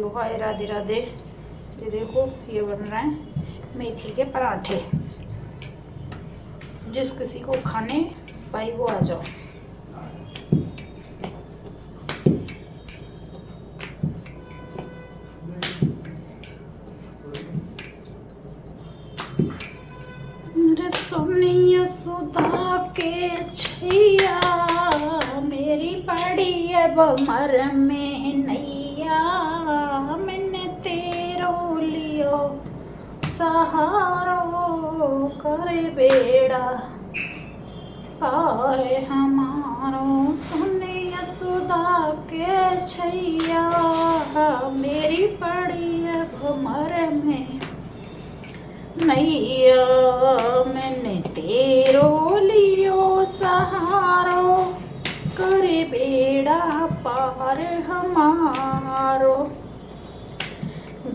भाइयों, हाय राधे राधे। ये देखो, ये बन रहे हैं मेथी के पराठे। जिस किसी को खाने भाई वो आ जाओ। सोनिया सुधा के छैया, मेरी पड़ी है बमर में नैया। मैंने तेरो लियो सहारो, करे बेड़ा पार हमारो। सोनिया सुधा के छैया, मेरी पड़ी है बमर में नैया। मैंने तेरो लियो सहारो, करे बेड़ा पार हमारो।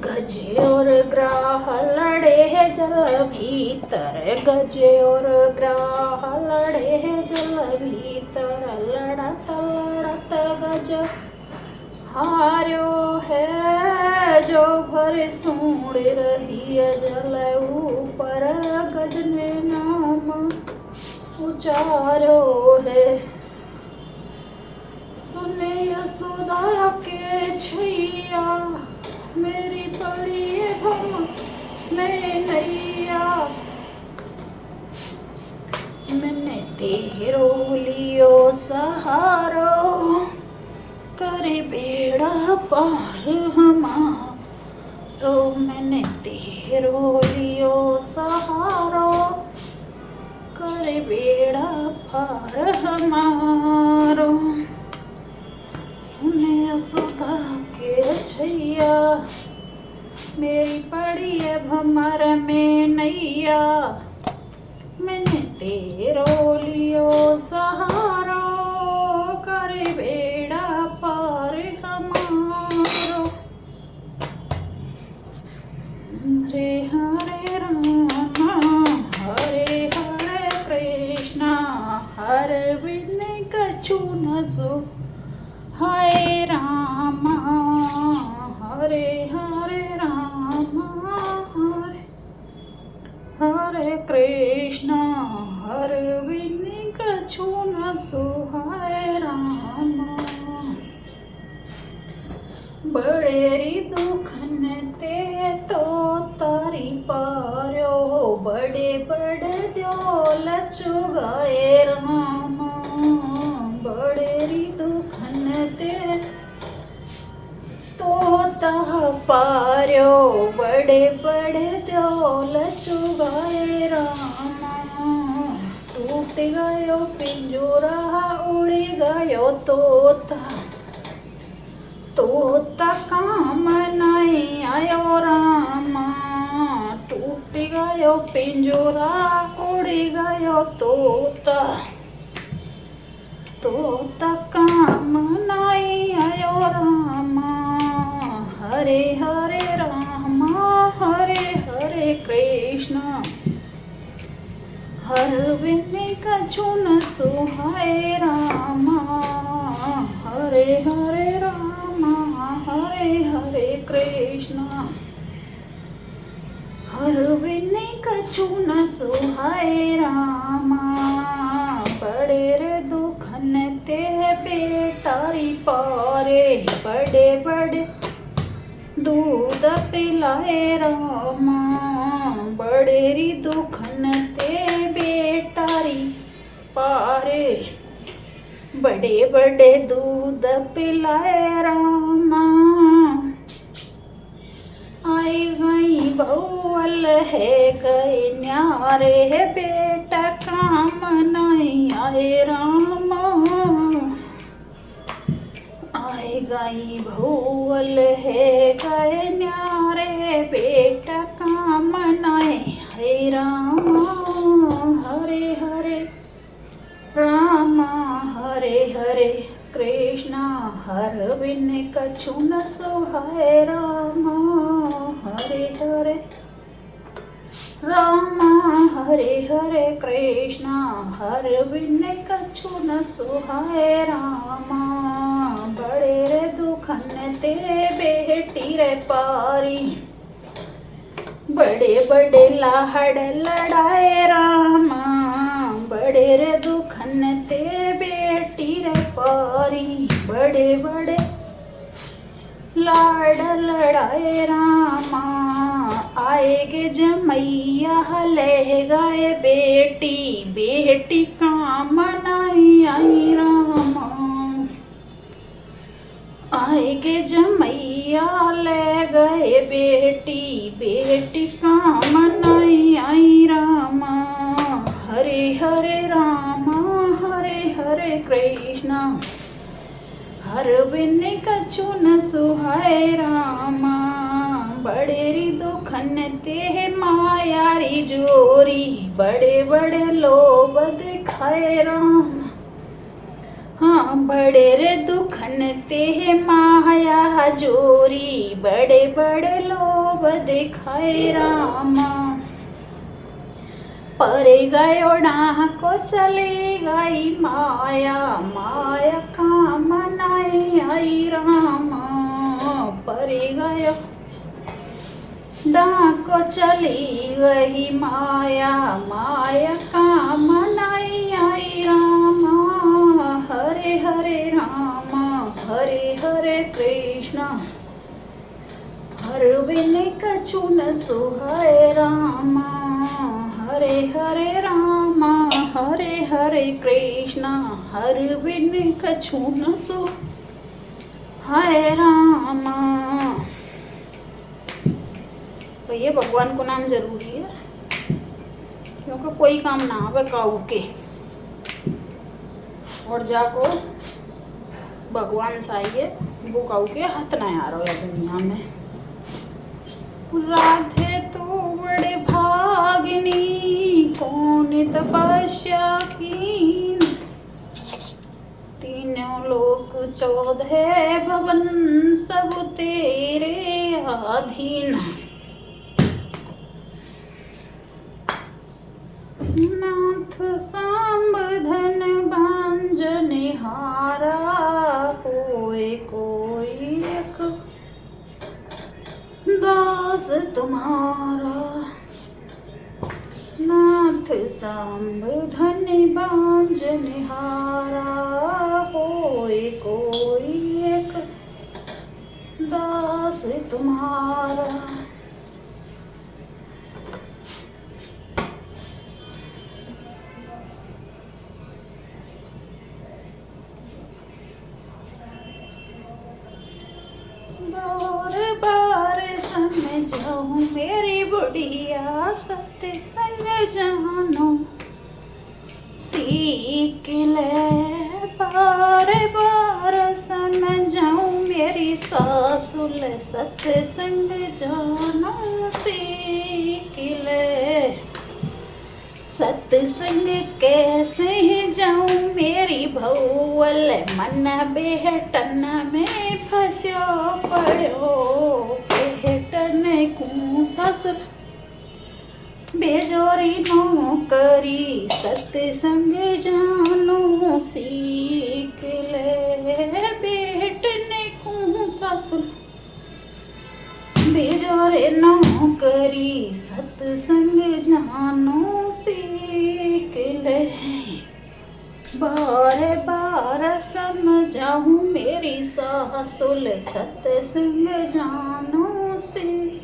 गजे और ग्राह लड़े है जल भीतर, गजे और ग्राह लड़े है जल भीतर। लड़त लड़त गज हार्यो है, जो भर सूंड रही जल ऊपर। गज ने नाम उचारो है। सुने यशोदा के छैया, मेरी पड़ी हम मैं नैया। मैंने तेरो लियो सहारो, करे बेड़ा पार हमारो। मैंने तेरो लियो सहारो, करे बेड़ा पार हमारो। सुने यशोदा के छैया, मेरी पड़ी है भमर में नैया। मैंने तेरो लियो सहारो, करे बेड़ा पार हमारो। हरे हरे रामा, हरे हरे कृष्णा, हरे विने कछु न सो हाय रामा। हरे हरे रामा, हरे कृष्णा, हरे विने कछु न सो हाय रामा। बड़ेरी दुखन ते तो तारी पार्यो, बड़े बड़े द्योल चुगाए रामा। बड़ेरी दुखन ते तो तह पार्यो, बड़े बड़े द्योल चुगाए रामा। टूट गयो पिंजोरा, उड़ी गयो तोता, तोता काम नहीं आयो रामा। टूट गयो पिंजोरा, उड़ी गयो तोता, तोता काम नहीं आयो रामा। हरे हरे रामा, हरे हरे कृष्णा, हर विने कछु न सुहाए रामा। हरे हरे रामा, हरे हरे कृष्णा, हर विने कछु न सुहाए रामा। बड़े रे दुखन ते बेटारी पारे, बड़े बड़े दूध पिलाए रामा। बड़ेरी दुखन ते बेटारी पारे, बड़े बड़े दूध पिलाए रामा। आई गई बउअल है गए न्यारे, बेटा काम नहीं आए रामा। आई गई भूल है गए न्यारे, बेटा काम नहीं आए रामा। हरे हरे रामा, हरे हरे कृष्णा, हर विने कछु न सुहाए रामा। हरे हरे रामा, हरे हरे कृष्णा, हर विने कछु न सुहाए रामा। बड़े रे दुखन ते बेटी रे पारी, बड़े बड़े लाहड़ लड़ाए रामा, बड़े रे दुखन ते बेटी रे पारी, बड़े बड़े लाड़ लड़ाए रामा, आएगे जमैया ले गए बेटी, बेटी काम नहीं आई रामा, आएगे जमैया ले गए बेटी, बेटी काम नहीं आई रामा, हरे हरे रामा हरे हरे कृष्णा, हर बिन कछु न सुहाए रामा, बड़े री दुखन ते मायारी जोरी, बड़े बड़े लोभ दिखाए रामा, हाँ बड़े रे दुखन ते माया जोरी, बड़े बड़े लोभ दिखाए रामा, परे गयो डाह को चली गई माया, माया काम नहीं आई रामा, परे गयो डाह को चली गई माया, माया काम नहीं आई रामा, हरे हरे रामा हरे हरे कृष्णा, हर बिन कछु न सुहाए रामा, हरे हरे रामा हरे हरे कृष्णा, हर बिन कछु न सुहाए रामा। भैया भगवान को नाम जरूरी है, क्योंकि कोई काम ना आवे काऊ के, और जाको भगवान साइए वो काऊ के हाथ ना आ रहा है दुनिया में। राधे तो बड़े भागिनी कौन तपस्या कीन, तीनों लोक 14 भवन सब तेरे अधीन, नाथ सांब धन बांजनिहारा, कोई कोई एक दास तुम्हारा, नाथ सांब धन बांजनिहारा, कोई कोई एक दास तुम्हारा। बार बार समझाऊं मेरी बुढ़िया, सत्संग जानो सीख ले, बार बार समझाऊं मेरी सासुल, सत्संग जानो सीख ले, सत्संग कैसे जाऊं मेरी भौवल, मन बेहटन में फंस्यो पड़ो, बेहटन को ससुर बेजोरी नौकरी, सत्संग जानो सीख ले, बेहटन को ससुर बेजोरे नौकरी, सत्संग जानो सीख ले, बार बार समझाऊं मेरी सासुल, सत्संग जानो सीख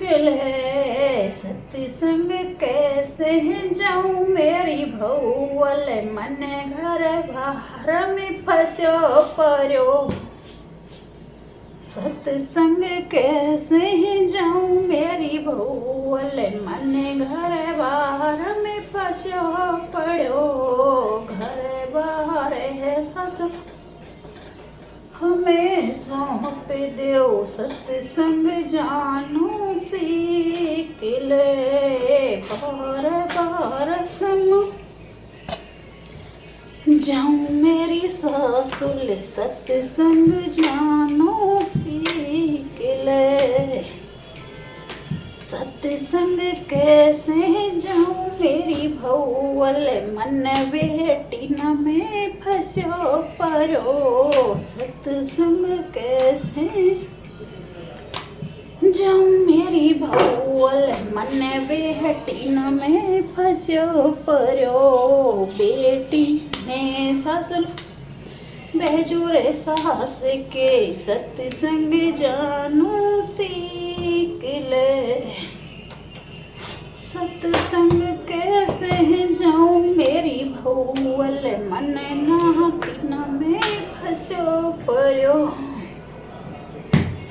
ले, सत्संग कैसे जाऊं मेरी भौवल, मन घर बाहर में फंस्यो पर्यो, सत्संग कैसे जाऊं मेरी भौवल, मन घर बाहर में फंस्यो पड़ो, घर बाहर है सस हमें सौंप दो, सत्संग जानो सीख ले, बार बार सम जाऊं मेरी सासुल, सत्संग जानो सीख ले, सत्संग कैसे जाऊं मेरी भौवल मन बेटी न में फंसो परो सत्संग कैसे जाऊं मेरी भौवल मन बेटी न में फंसो परो बेटी ने सासुल बेजोर सास के सत्संग जानू सीख ले सत्संग कैसे जाऊं मेरी भौवल मन नातिन में फंसो परो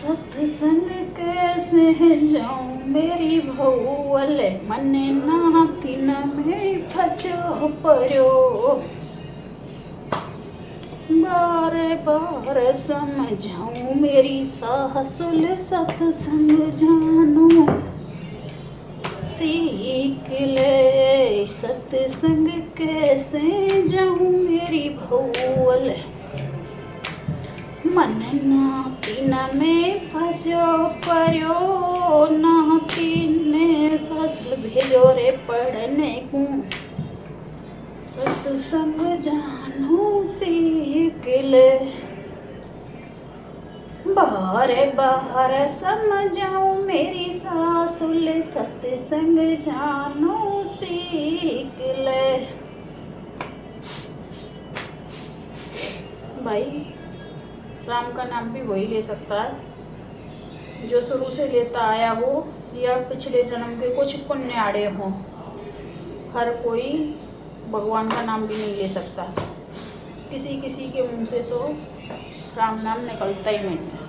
सत्संग कैसे जाऊं मेरी भौवल मन नातिन में फंसो परो बार बार समझाऊं मेरी सासुल सत्संग जानू सीख ले सत्संग कैसे जाऊं मेरी भौवल मन नातिन में फंसो परो नातिन ने सासुल भेजो रे पढ़ने को सत्संग जानू सीख ले बाहर बाहर समझाऊं मेरी सासुल सत्संग जानू सीख ले। भाई राम का नाम भी वही ले सकता है जो शुरू से लेता आया हो या पिछले जन्म के कुछ पुण्य आड़े हों। हर कोई भगवान का नाम भी नहीं ले सकता। किसी किसी के मुंह से तो राम नाम निकलता ही नहीं है।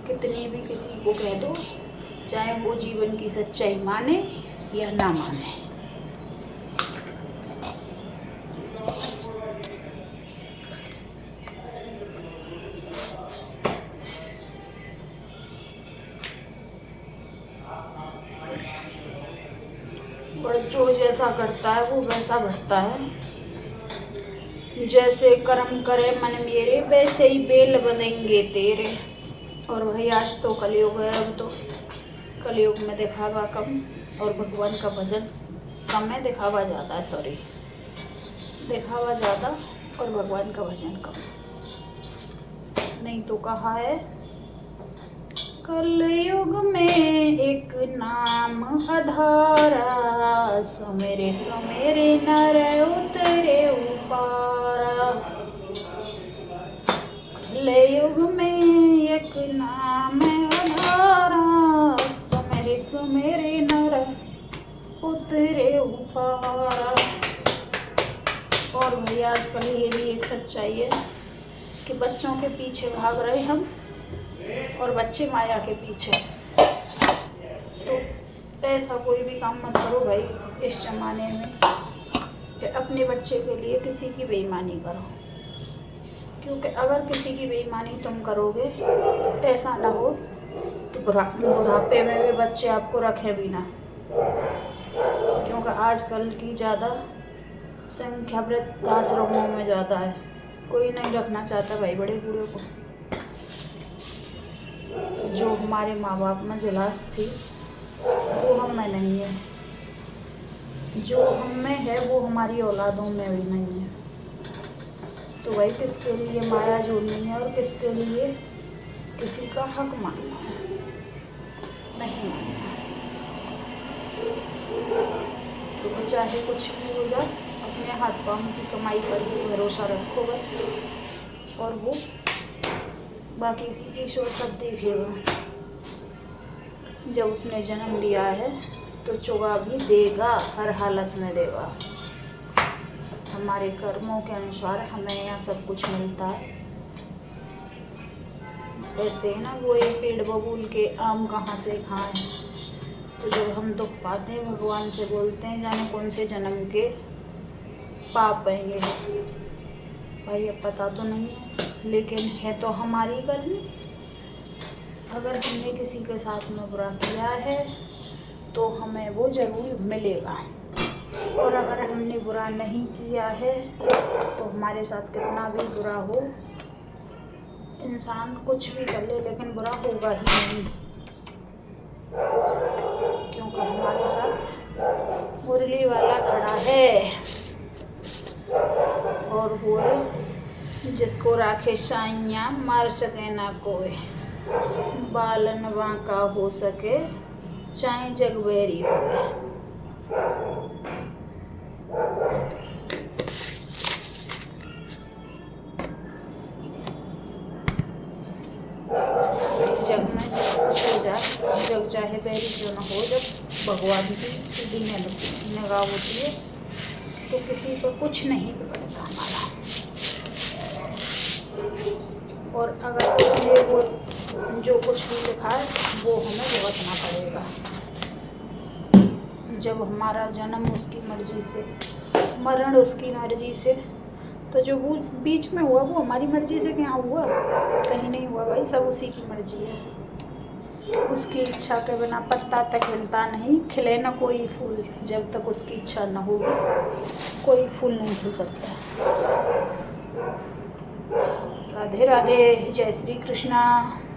कितनी भी किसी को कह दो, चाहे वो जीवन की सच्चाई माने या ना माने। और जो जैसा करता है वो वैसा भरता है। जैसे कर्म करे मन मेरे वैसे ही बेल बनेंगे तेरे। और भाई आज तो कलयुग है। अब तो कलयुग में दिखावा कम और भगवान का भजन कम है। दिखावा ज़्यादा है, सॉरी, दिखावा ज़्यादा और भगवान का भजन कम। नहीं तो कहा है कलयुग में एक नाम आधारा सुमेरे नर उतरे उपारा। कलयुग में एक नाम आधारा सुमेरे नर उतरे उपारा। और भाई आजकल ये भी एक सच्चाई है कि बच्चों के पीछे भाग रहे हम और बच्चे माया के पीछे। तो ऐसा कोई भी काम मत करो भाई इस ज़माने में कि अपने बच्चे के लिए किसी की बेईमानी करो। क्योंकि अगर किसी की बेईमानी तुम करोगे तो ऐसा ना हो कि बुढ़ापे में भी बच्चे आपको रखें भी ना। क्योंकि आजकल की ज़्यादा संख्या वृद्धाश्रमों में ज़्यादा है। कोई नहीं रखना चाहता भाई बड़े बूढ़े को। जो हमारे माँ बाप में जिलास थी वो हम में नहीं है। जो हम में है वो हमारी औलादों में भी नहीं है। तो भाई किसके लिए माया जोड़नी है और किसके लिए किसी का हक मानना है, नहीं मानना है। तो चाहे कुछ भी हो जाए अपने हाथ पाँव की कमाई पर ही भरोसा रखो बस। और वो बाकी की ईश्वर सब देखेगा। जब उसने जन्म दिया है तो चुगा भी देगा, हर हालत में देगा। हमारे कर्मों के अनुसार हमें यहाँ सब कुछ मिलता है। कहते हैं ना वो एक पेड़ बबूल के आम कहाँ से खाएं। तो जब हम दुख पाते हैं भगवान से बोलते हैं जाने कौन से जन्म के पाप आएंगे। भाई अब पता तो नहीं है लेकिन है तो हमारी गलती। अगर हमने किसी के साथ में बुरा किया है तो हमें वो ज़रूर मिलेगा। और अगर हमने बुरा नहीं किया है तो हमारे साथ कितना भी बुरा हो, इंसान कुछ भी कर ले लेकिन बुरा होगा ही नहीं। क्योंकि पर हमारे साथ मुरली वाला खड़ा है और वो है जिसको राखे साइयाँ मार सके ना कोई, बालन बांका हो सके चाहे जगबेरी होए। जग में पूजा जग चाहे बैरी क्यों ना हो, जब भगवान की सीधी निगाह होती है तो किसी पर कुछ नहीं बिगड़ता हमारा। और अगर उसने वो जो कुछ भी लिखा है वो हमें भुगतना पड़ेगा। जब हमारा जन्म उसकी मर्जी से, मरण उसकी मर्जी से, तो जो वो बीच में हुआ वो हमारी मर्जी से क्या हुआ? कहीं नहीं हुआ भाई, सब उसी की मर्जी है। उसकी इच्छा के बिना पत्ता तक हिलता नहीं, खिले न कोई फूल जब तक उसकी इच्छा न होगी, कोई फूल नहीं खिल सकता। राधे राधे, जय श्री कृष्णा।